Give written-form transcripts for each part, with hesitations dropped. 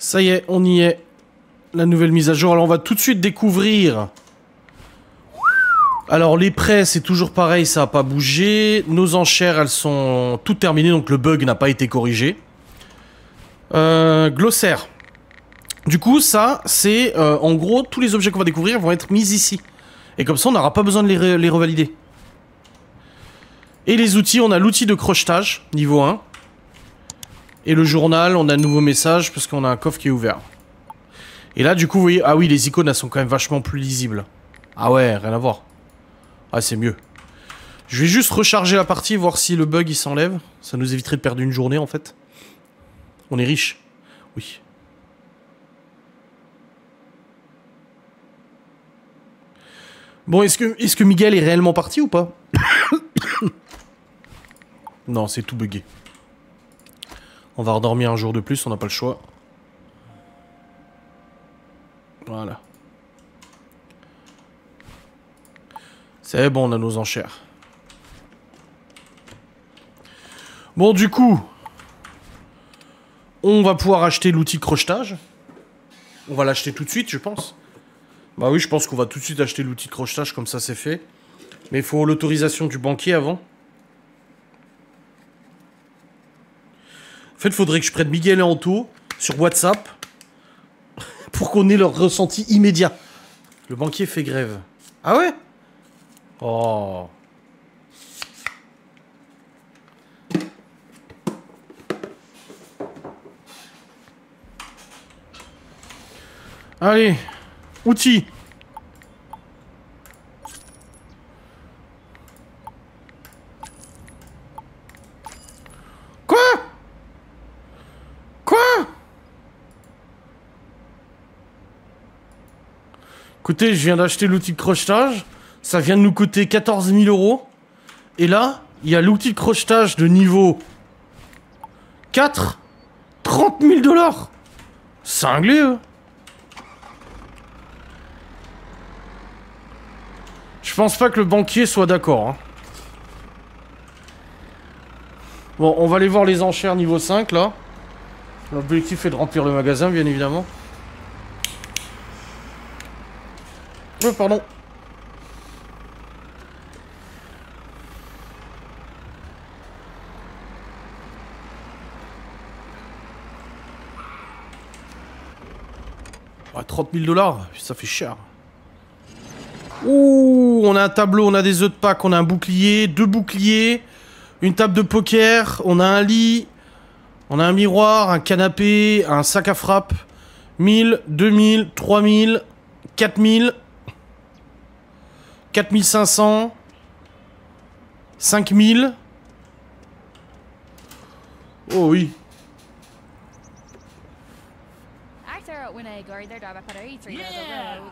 Ça y est, on y est. La nouvelle mise à jour. Alors on va tout de suite découvrir. Alors les prêts, c'est toujours pareil, ça n'a pas bougé. Nos enchères, elles sont toutes terminées, donc le bug n'a pas été corrigé. Glossaire. Du coup, ça, c'est... en gros, tous les objets qu'on va découvrir vont être mis ici. Et comme ça, on n'aura pas besoin de les revalider. Et les outils, on a l'outil de crochetage, niveau 1. Et le journal, on a un nouveau message, parce qu'on a un coffre qui est ouvert. Et là, du coup, vous voyez... Ah oui, les icônes, elles sont quand même vachement plus lisibles. Ah ouais, rien à voir. Ah, c'est mieux. Je vais juste recharger la partie, voir si le bug, il s'enlève. Ça nous éviterait de perdre une journée, en fait. On est riche. Oui. Bon, est-ce que Miguel est réellement parti ou pas? Non, c'est tout bugué. On va redormir un jour de plus, on n'a pas le choix. Voilà. C'est bon, on a nos enchères. Bon, du coup, on va pouvoir acheter l'outil de crochetage. On va l'acheter tout de suite, je pense. Bah oui, je pense qu'on va tout de suite acheter l'outil de crochetage, comme ça c'est fait. Mais il faut l'autorisation du banquier avant. En fait, il faudrait que je prenne Miguel et Anto sur WhatsApp pour qu'on ait leur ressenti immédiat. Le banquier fait grève. Ah ouais? Oh. Allez, outils. Quoi? Quoi? Écoutez, je viens d'acheter l'outil de crochetage. Ça vient de nous coûter 14 000 €. Et là, il y a l'outil de crochetage de niveau 4. 30 000 $. Cinglé, eux. Je pense pas que le banquier soit d'accord. Hein. Bon, on va aller voir les enchères niveau 5, là. L'objectif est de remplir le magasin, bien évidemment. Oh, pardon. Ah, 30 000 $, ça fait cher. Ouh, on a un tableau, on a des œufs de Pâques, on a un bouclier, 2 boucliers, une table de poker, on a un lit, on a un miroir, un canapé, un sac à frappe. 1000, 2000, 3000, 4000, 4500, 5000. Oh oui.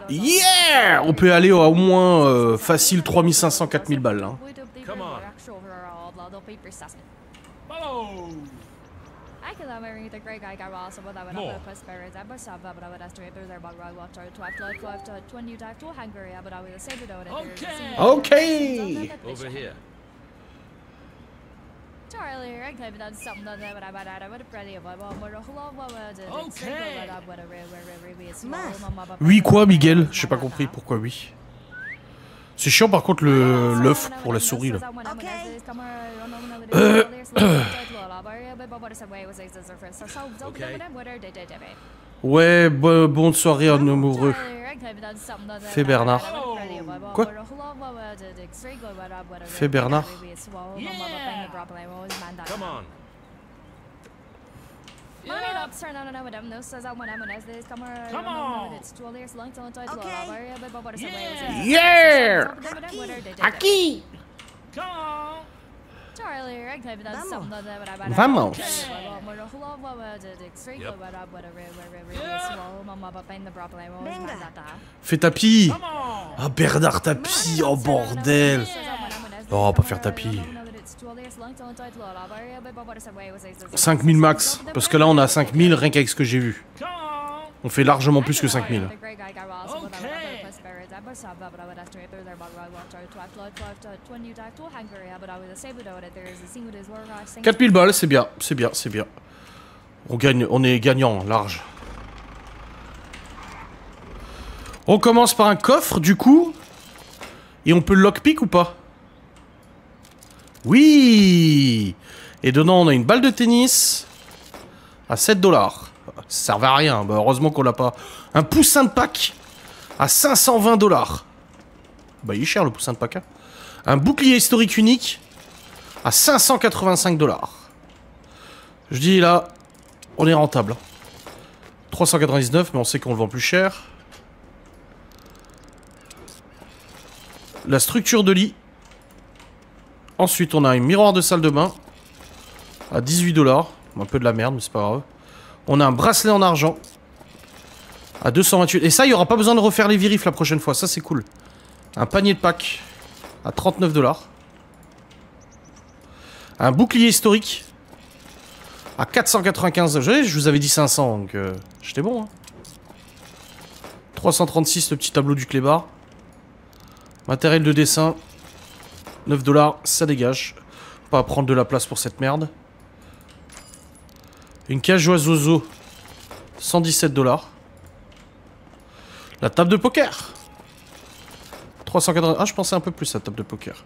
Yeah! On peut aller au moins facile 3500, 4000 balles. Hein. Ok. Over here. Oui quoi Miguel? J'ai pas compris pourquoi oui. C'est chiant par contre l'œuf pour la souris là. Ouais, bonne soirée en amoureux. Fait Bernard. Quoi? Fait Bernard. Yeah! Aqui! Vamos! Fais tapis! Ah, Bernard tapis! Oh bordel! Oh, pas faire tapis. 5000 max. Parce que là, on a 5000 rien qu'avec ce que j'ai vu. On fait largement plus que 5000. 4000 balles, c'est bien, c'est bien, c'est bien. On gagne, on est gagnant, large. On commence par un coffre, du coup. Et on peut le lockpick ou pas? Oui. Et dedans, on a une balle de tennis à 7 $. Ça servait à rien. Bah, heureusement qu'on l'a pas. Un poussin de Pâques à 520 $. Bah, il est cher le poussin de Pâques. Hein. Un bouclier historique unique à 585 $. Je dis là, on est rentable. 399, mais on sait qu'on le vend plus cher. La structure de lit. Ensuite, on a un miroir de salle de bain à 18 $. Un peu de la merde, mais c'est pas grave. On a un bracelet en argent à 228. Et ça, il n'y aura pas besoin de refaire les virifs la prochaine fois. Ça, c'est cool. Un panier de Pâques à 39 $. Un bouclier historique à 495 $. Je vous avais dit 500, donc j'étais bon. Hein. 336, le petit tableau du clébard. Matériel de dessin. 9 $, ça dégage. Pas à prendre de la place pour cette merde. Une cage oiseau. 117 $. La table de poker. 380. Ah, je pensais un peu plus à la table de poker.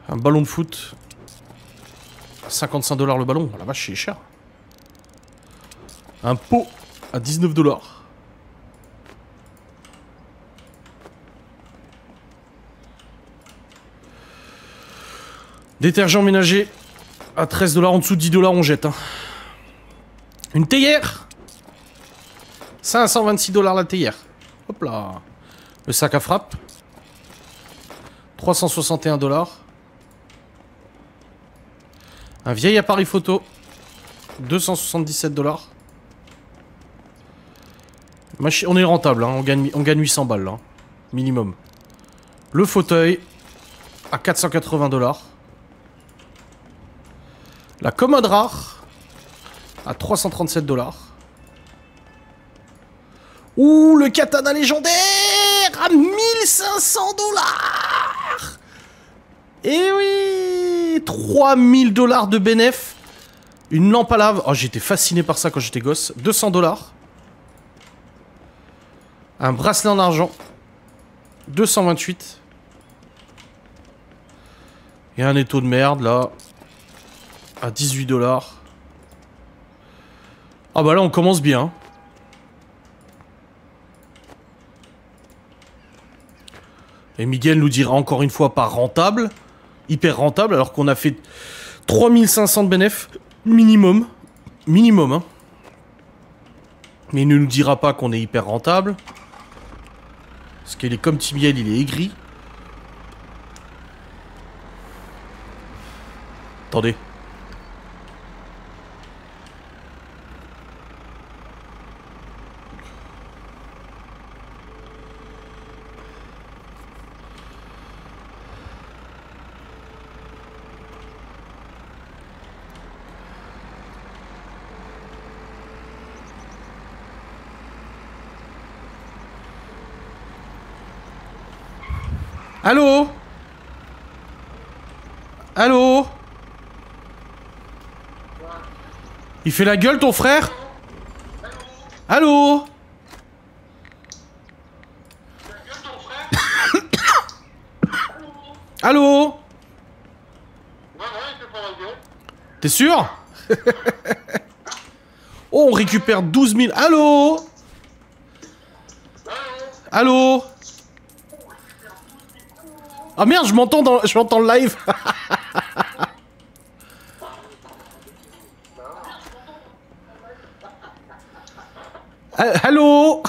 Un ballon de foot. 55 $ le ballon. La vache, c'est cher. Un pot à 19 $. Détergent ménager à 13 $. En dessous de 10 $, on jette. Hein. Une théière. 526 $ la théière. Hop là. Le sac à frappe. 361 $. Un vieil appareil photo. 277 $. On est rentable, hein. On gagne 800 balles, là. Minimum. Le fauteuil à 480 $. La commode rare à 337 $. Ouh, le katana légendaire à 1500 $. Eh oui, 3000 $ de bénéf. Une lampe à lave. Oh, j'étais fasciné par ça quand j'étais gosse. 200 $. Un bracelet en argent. 228. Et un étau de merde, là. À 18 $. Ah bah là, on commence bien. Et Miguel nous dira encore une fois pas rentable. Hyper rentable, alors qu'on a fait 3500 de bénéf. Minimum. Minimum, hein. Mais il ne nous dira pas qu'on est hyper rentable. Parce qu'il est comme Timiel, il est aigri. Attendez. Allô? Allô? Il fait la gueule, ton frère? Allô? Allô? T'es sûr? Oh, on récupère 12 000. Allô? Allô? Ah merde, je m'entends le live. Allô?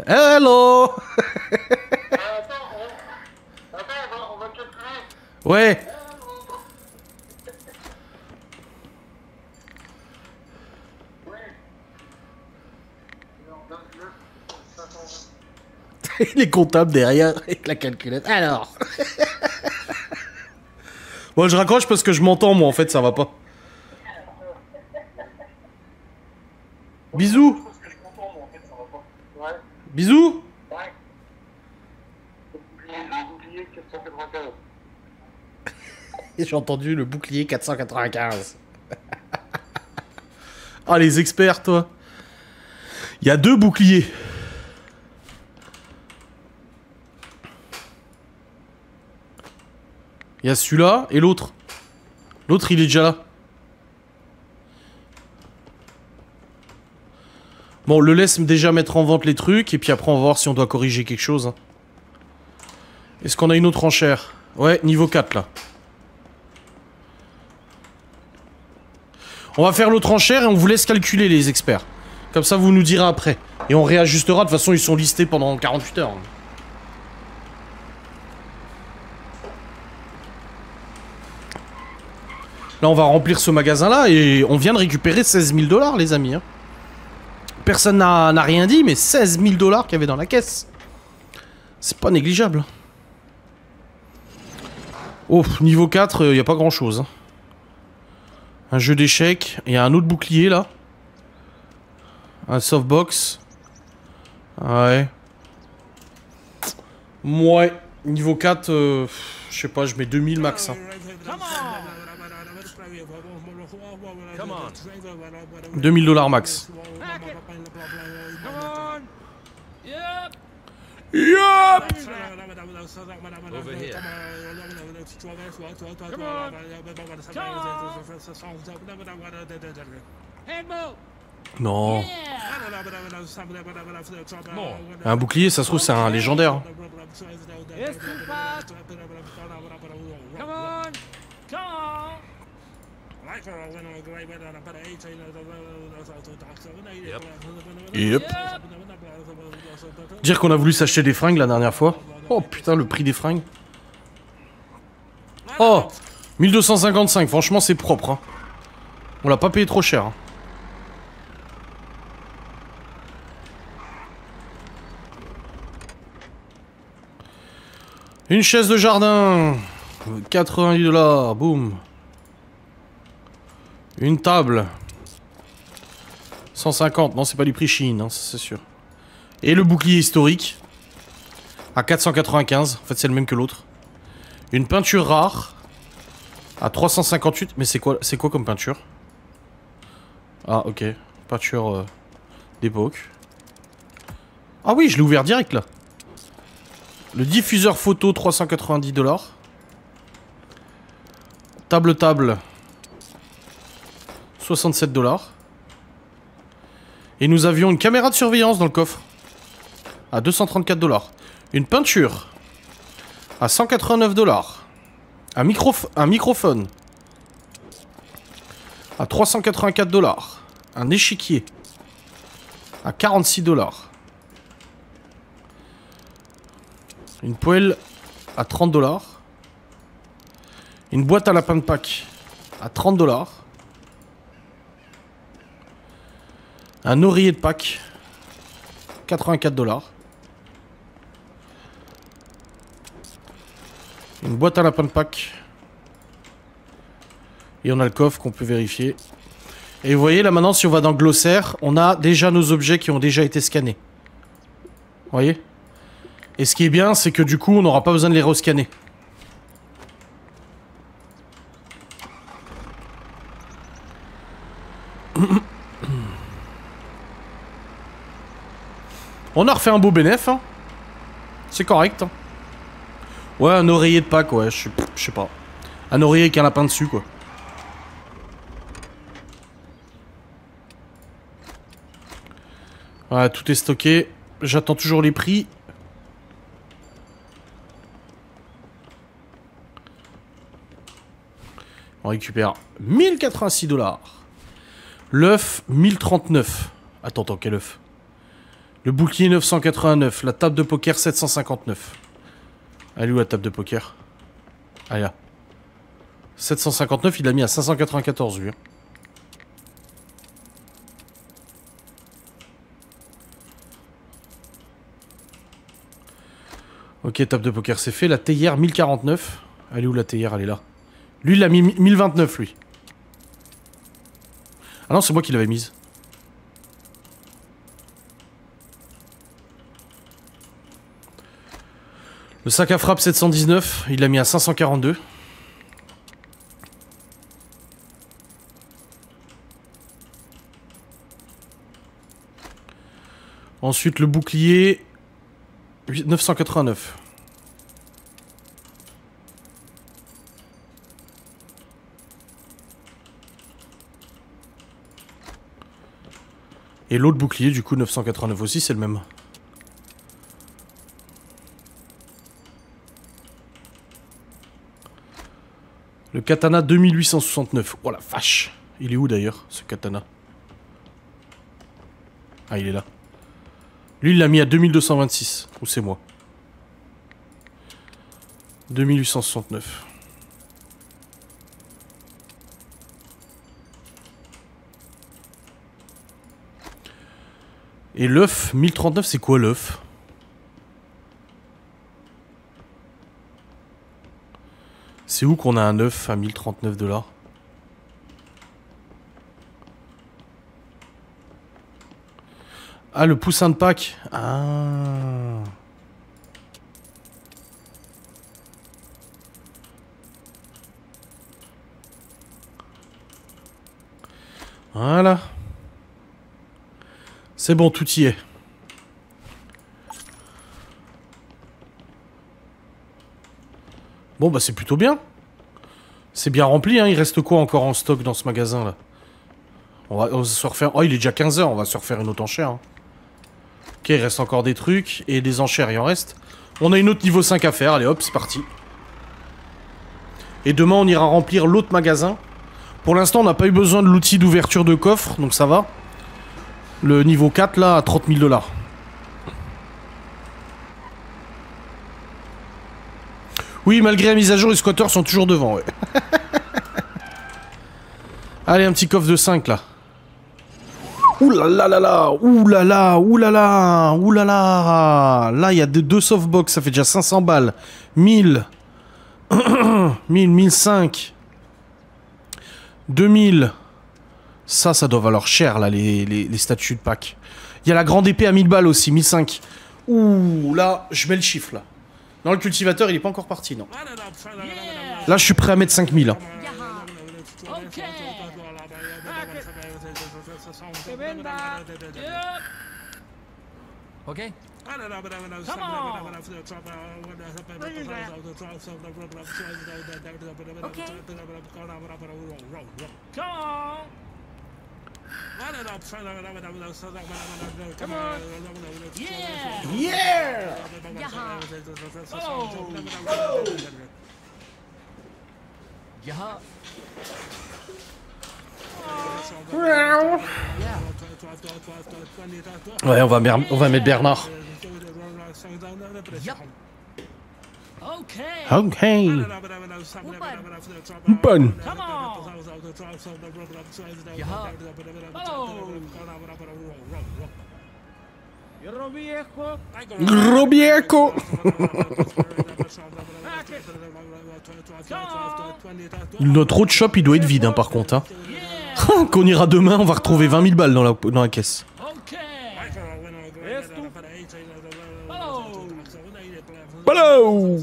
Hello. Attends, on va calculer. Ouais. Il est comptable derrière avec la calculette. Alors. Bon, je raccroche parce que je m'entends, moi, en fait, ça va pas. Bisous. Bisous. J'ai entendu le bouclier 495. Ah, les experts, toi. Il y a 2 boucliers. Il y a celui-là et l'autre. L'autre, il est déjà là. Bon, on le laisse déjà mettre en vente les trucs, et puis après on va voir si on doit corriger quelque chose. Est-ce qu'on a une autre enchère? Ouais, niveau 4 là. On va faire l'autre enchère et on vous laisse calculer les experts. Comme ça vous nous direz après. Et on réajustera, de toute façon ils sont listés pendant 48 heures. Là on va remplir ce magasin là et on vient de récupérer 16 000 $ les amis. Hein. Personne n'a rien dit, mais 16 000 $ qu'il y avait dans la caisse. C'est pas négligeable. Oh, niveau 4, il n'y a pas grand chose. Hein. Un jeu d'échecs. Il y a un autre bouclier là. Un softbox. Ouais. Ouais. Niveau 4, je sais pas, je mets 2000 max. Hein. 2000 $ max. Yup! Non. Un bouclier, ça se trouve, c'est un légendaire. Yep. Dire qu'on a voulu s'acheter des fringues la dernière fois. Oh putain, le prix des fringues. Oh, 1255, franchement c'est propre. Hein. On l'a pas payé trop cher. Hein. Une chaise de jardin. 90 $, boum. Une table. 150, non c'est pas du prix Chine, hein, c'est sûr. Et le bouclier historique. À 495, en fait c'est le même que l'autre. Une peinture rare. À 358, mais c'est quoi comme peinture? Ah ok, peinture d'époque. Ah oui, je l'ai ouvert direct là. Le diffuseur photo 390 $. Table. 67 $. Et nous avions une caméra de surveillance dans le coffre. À 234 $. Une peinture. À 189 $. Un microphone. À 384 $. Un échiquier. À 46 $. Une poêle à 30 $. Une boîte à lapin de Pâques à 30 $. Un oreiller de Pâques, 84 $. Une boîte à lapin de Pâques. Et on a le coffre qu'on peut vérifier. Et vous voyez là maintenant, si on va dans glossaire, on a déjà nos objets qui ont déjà été scannés. Vous voyez? Et ce qui est bien, c'est que du coup, on n'aura pas besoin de les rescanner. On a refait un beau bénéf, hein. C'est correct, hein. Ouais, un oreiller de Pâques, ouais, je sais pas. Un oreiller avec un lapin dessus, quoi. Ouais, tout est stocké. J'attends toujours les prix. On récupère 1086 $. L'œuf, 1039. Attends, quel œuf? Le bouclier 989, la table de poker 759. Elle est où la table de poker? Ah là. 759, il l'a mis à 594 lui. Hein. Ok, table de poker c'est fait. La théière 1049. Elle est où la théière? Elle est là. Lui il l'a mis 1029 lui. Ah non, c'est moi qui l'avais mise. Le sac à frappe 719, il l'a mis à 542. Ensuite, le bouclier... 989. Et l'autre bouclier, du coup, 989 aussi, c'est le même. Le katana 2869. Oh la vache. Il est où d'ailleurs, ce katana? Ah, il est là. Lui, il l'a mis à 2226. Ou c'est moi? 2869. Et l'œuf, 1039, c'est quoi l'œuf? C'est où qu'on a un œuf à 1039 $? Ah, le poussin de Pâques. Ah. Voilà. C'est bon, tout y est. Bon, bah c'est plutôt bien. C'est bien rempli, hein. Il reste quoi encore en stock dans ce magasin, là? On va se refaire... Oh, il est déjà 15 h, on va se refaire une autre enchère. Hein. Ok, il reste encore des trucs et des enchères, il en reste. On a une autre niveau 5 à faire, allez hop, c'est parti. Et demain, on ira remplir l'autre magasin. Pour l'instant, on n'a pas eu besoin de l'outil d'ouverture de coffre, donc ça va. Le niveau 4, là, à 30 000 $. Oui, malgré la mise à jour, les squatteurs sont toujours devant, ouais. Allez, un petit coffre de 5, là. Ouh là là là là, ouh là là, ouh là là, ouh là là. Là, il y a deux softbox, ça fait déjà 500 balles. 1000. 1000, 1005. 2000. Ça doit valoir cher, là, les statues de Pâques. Il y a la grande épée à 1000 balles aussi, 1005. Ouh, là, je mets le chiffre, là. Non, le cultivateur, il est pas encore parti, non. Là, je suis prêt à mettre 5000. Hein. Ok. Come on. Yeah! Ouais, on va mettre Bernard. Ok. Bonne. Gros viejo. Notre autre shop, il doit être vide, hein, par contre. Hein. Qu'on ira demain, on va retrouver 20 000 balles dans la caisse. Hello.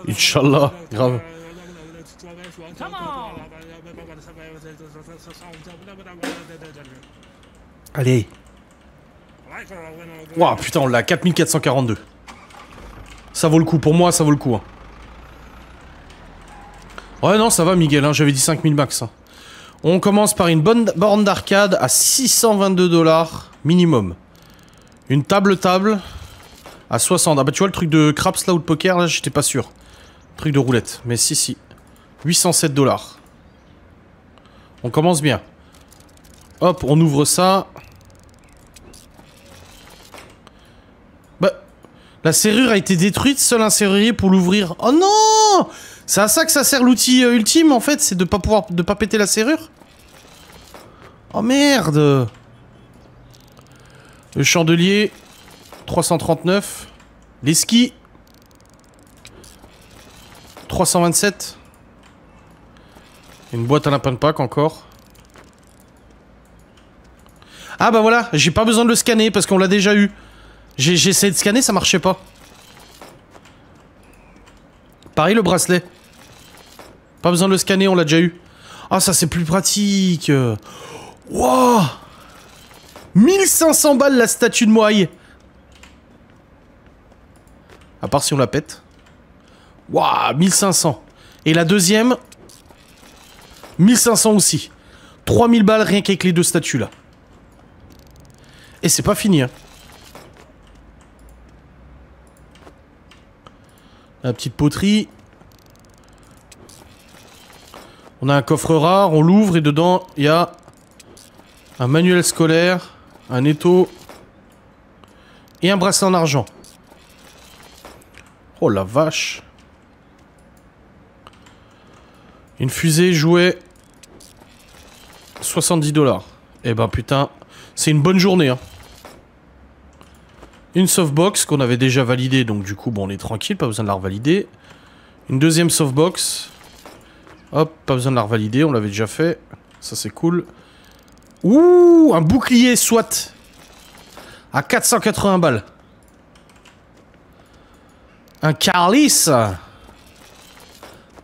Inch'Allah, grave. Allez. Waouh, putain, on l'a à 4442. Ça vaut le coup, pour moi, ça vaut le coup. Hein. Ouais, non, ça va, Miguel, hein, j'avais dit 5000 max. Hein. On commence par une bonne borne d'arcade à 622 $ minimum. Une table à 60. Ah bah tu vois le truc de craps là ou de poker là, j'étais pas sûr. Truc de roulette, mais si. 807 $. On commence bien. Hop, on ouvre ça. Bah, la serrure a été détruite, seul un serrurier pour l'ouvrir. Oh non! C'est à ça que ça sert l'outil ultime en fait, c'est de pas péter la serrure. Oh merde! Le chandelier 339. Les skis 327. Une boîte à lapin de Pâques encore. Ah bah voilà, j'ai pas besoin de le scanner parce qu'on l'a déjà eu. J'ai essayé de scanner, ça marchait pas. Pareil le bracelet. Pas besoin de le scanner, on l'a déjà eu. Ah, ça c'est plus pratique. Wouah, 1500 balles la statue de Moai. À part si on la pète. Wouah, 1500. Et la deuxième, 1500 aussi. 3000 balles rien qu'avec les deux statues là. Et c'est pas fini, hein. La petite poterie. On a un coffre rare, on l'ouvre et dedans, il y a un manuel scolaire, un étau et un bracelet en argent. Oh la vache. Une fusée jouet 70 $. Eh ben putain, c'est une bonne journée, hein. Une softbox qu'on avait déjà validée, donc du coup, bon, on est tranquille, pas besoin de la revalider. Une deuxième softbox. Hop, pas besoin de la revalider, on l'avait déjà fait. Ça, c'est cool. Ouh, un bouclier SWAT. À 480 balles. Un Carlis.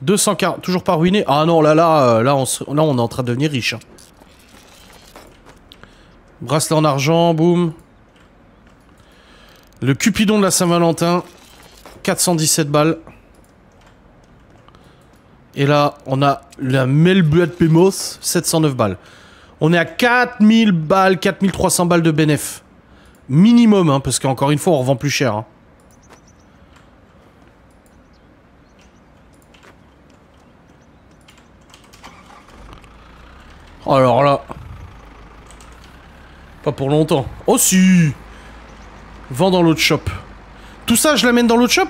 240, toujours pas ruiné. Ah non, là, on est en train de devenir riche, hein. Bracelet en argent, boum. Le Cupidon de la Saint-Valentin, 417 balles. Et là, on a la Melbuat Pemos, 709 balles. On est à 4000 balles, 4300 balles de bénéf. Minimum, hein, parce qu'encore une fois, on revend plus cher, hein. Alors là... Pas pour longtemps. Oh si! Vends dans l'autre shop. Tout ça, je l'amène dans l'autre shop?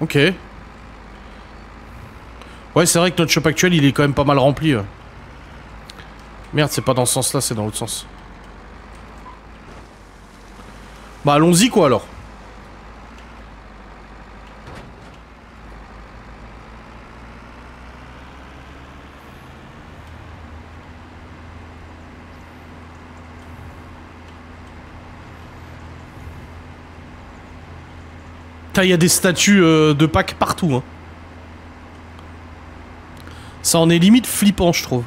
Ok. Ouais, c'est vrai que notre shop actuel, il est quand même pas mal rempli. Merde, c'est pas dans ce sens-là, c'est dans l'autre sens. Bah, allons-y, quoi, alors. Il y a des statues de Pâques partout, hein. Ça en est limite flippant, je trouve.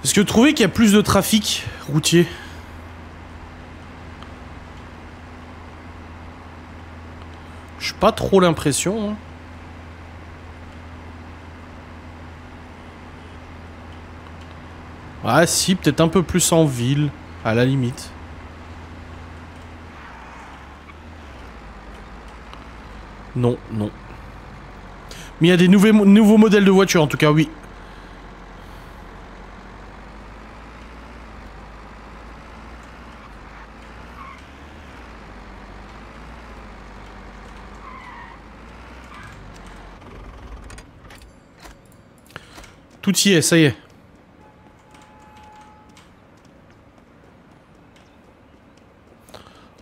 Est-ce que vous trouvez qu'il y a plus de trafic routier? J'ai pas trop l'impression, hein. Ah si, peut-être un peu plus en ville, à la limite. Non, non. Mais il y a des nouveaux modèles de voitures, en tout cas, oui. Tout y est, ça y est.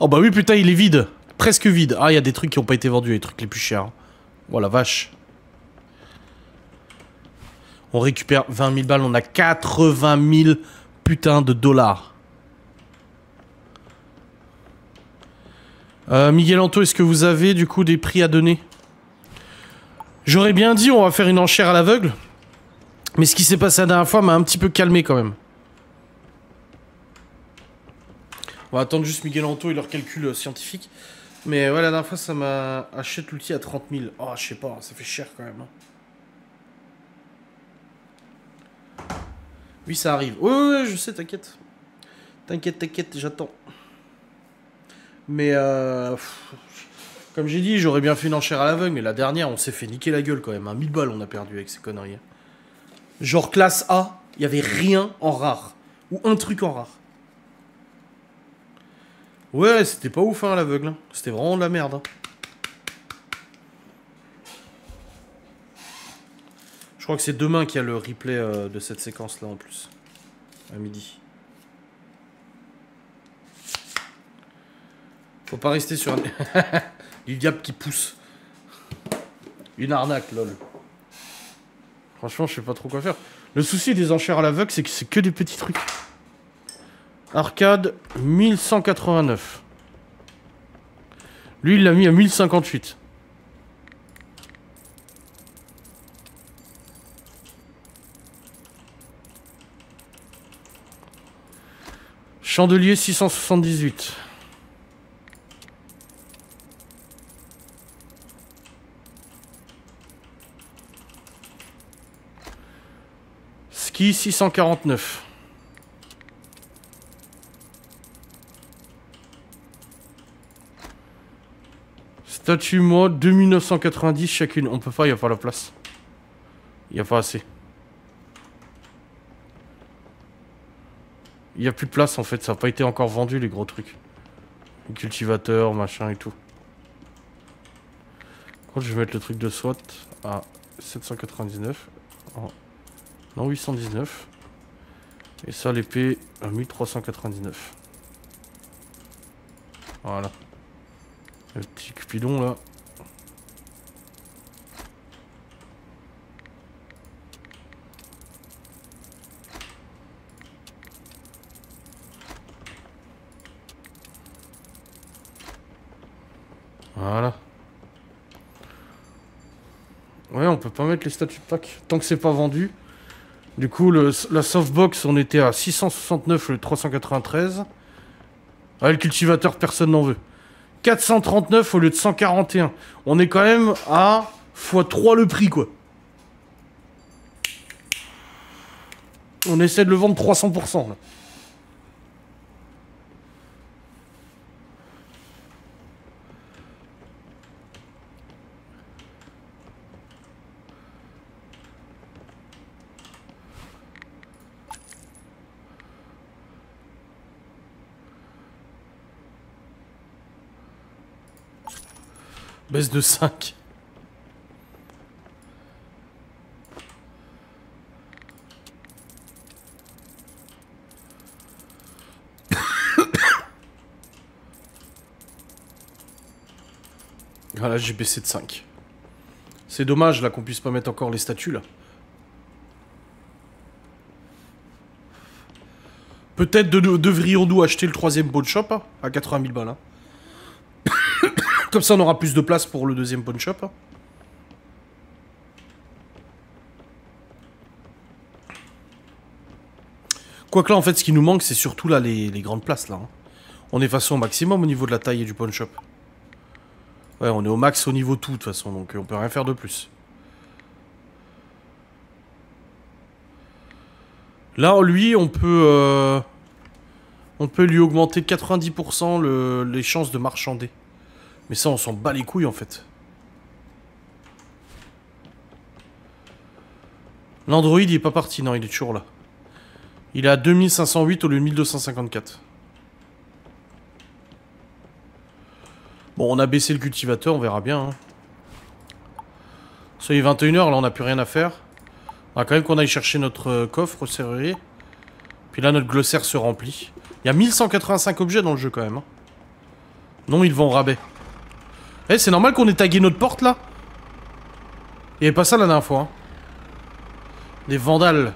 Oh bah oui, putain, il est vide. Presque vide. Ah, il y a des trucs qui n'ont pas été vendus, les trucs les plus chers. Oh la vache. On récupère 20 000 balles, on a 80 000 putain de dollars. Miguel Anto, est-ce que vous avez du coup des prix à donner? J'aurais bien dit on va faire une enchère à l'aveugle. Mais ce qui s'est passé la dernière fois m'a un petit peu calmé quand même. On va attendre juste Miguel Anto et leur calcul scientifique. Mais ouais, la dernière fois, ça m'a acheté l'outil à 30 000. Oh, je sais pas, ça fait cher quand même, hein. Oui, ça arrive. Ouais, je sais, t'inquiète. T'inquiète, j'attends. Mais comme j'ai dit, j'aurais bien fait une enchère à l'aveugle. Mais la dernière, on s'est fait niquer la gueule quand même. 1000 balles, on a perdu avec ces conneries. Genre classe A, il y avait rien en rare. Ou un truc en rare. Ouais, c'était pas ouf, hein, à l'aveugle. Hein. C'était vraiment de la merde. Hein. Je crois que c'est demain qu'il y a le replay de cette séquence-là, en plus. À midi. Faut pas rester sur un... du diable qui pousse. Une arnaque, lol. Franchement, je sais pas trop quoi faire. Le souci des enchères à l'aveugle, c'est que c'est que des petits trucs. Arcade, 1189. Lui, il l'a mis à 1058. Chandelier, 678. Ski, 649. Statue mode 2990 chacune. On peut pas, il n'y a pas la place. Il n'y a pas assez. Il n'y a plus de place en fait, ça n'a pas été encore vendu les gros trucs. Les cultivateurs, machin et tout. Quand je vais mettre le truc de SWAT à 799. Oh. Non, 819. Et ça, l'épée à 1399. Voilà. Le petit cupidon là. Voilà. Ouais, on peut pas mettre les statues de pack tant que c'est pas vendu. Du coup, la softbox, on était à 669 le 393. Ah, le cultivateur, personne n'en veut. 439 au lieu de 141. On est quand même à x3 le prix, quoi. On essaie de le vendre 300%, là. Baisse de 5. Voilà, j'ai baissé de 5. C'est dommage là qu'on puisse pas mettre encore les statues là. Peut-être devrions-nous acheter le troisième pawn shop hein, à 80 000 balles. Hein. Comme ça on aura plus de place pour le deuxième pawn shop. Hein. Quoique là en fait ce qui nous manque c'est surtout là les grandes places là. Hein. On est façon au maximum au niveau de la taille du pawn shop. Ouais on est au max au niveau tout de toute façon donc on peut rien faire de plus. Là lui on peut lui augmenter 90% les chances de marchander. Mais ça on s'en bat les couilles en fait. L'Android il est pas parti, non il est toujours là. Il est à 2508 au lieu de 1254. Bon, on a baissé le cultivateur, on verra bien. Hein. Ça y est 21h, là on n'a plus rien à faire. On va quand même qu'on aille chercher notre coffre serrurier. Puis là notre glossaire se remplit. Il y a 1185 objets dans le jeu quand même. Hein. Non, ils vont au rabais. Eh, c'est normal qu'on ait tagué notre porte là. Il n'y avait pas ça la dernière fois. Hein. Des vandales.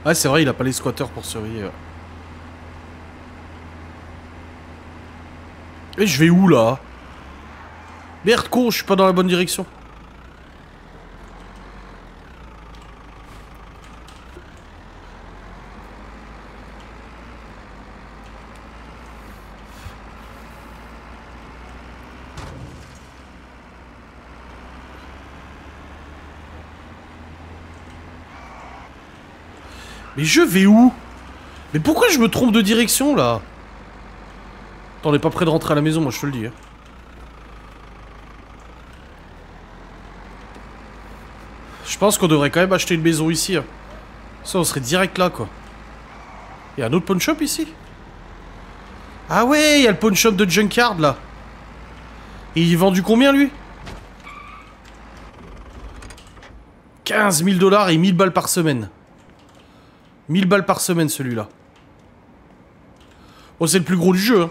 Ouais, c'est vrai, il a pas les squatteurs pour surveiller. Et je vais où là? Merde, con, je suis pas dans la bonne direction. Mais je vais où? Mais pourquoi je me trompe de direction là? Attends, on est pas près de rentrer à la maison, moi je te le dis. Hein. Je pense qu'on devrait quand même acheter une maison ici. Hein. Ça, on serait direct là, quoi. Il y a un autre pawn shop ici? Ah ouais, il y a le pawn shop de Junkyard, là. Et il est vendu combien, lui? 15 000 $ et 1000 balles par semaine. 1000 balles par semaine, celui-là. Oh, c'est le plus gros du jeu, hein.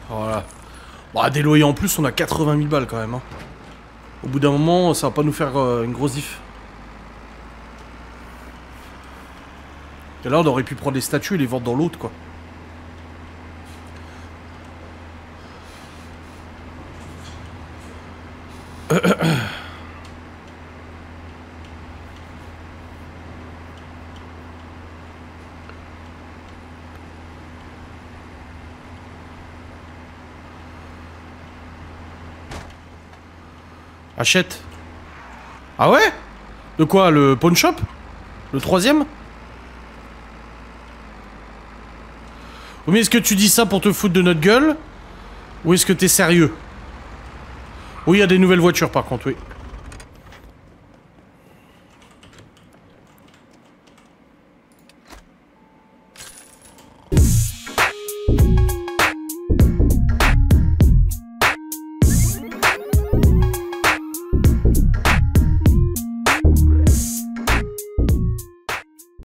Voilà. Bah, des loyers en plus, on a 80 000 balles quand même. Hein. Au bout d'un moment, ça va pas nous faire une grosse diff. Et là, on aurait pu prendre les statues et les vendre dans l'autre, quoi. Achète. Ah ouais? De quoi? Le pawn shop? Le troisième? Oui, mais est-ce que tu dis ça pour te foutre de notre gueule? Ou est-ce que t'es sérieux? Oui, il y a des nouvelles voitures par contre, oui.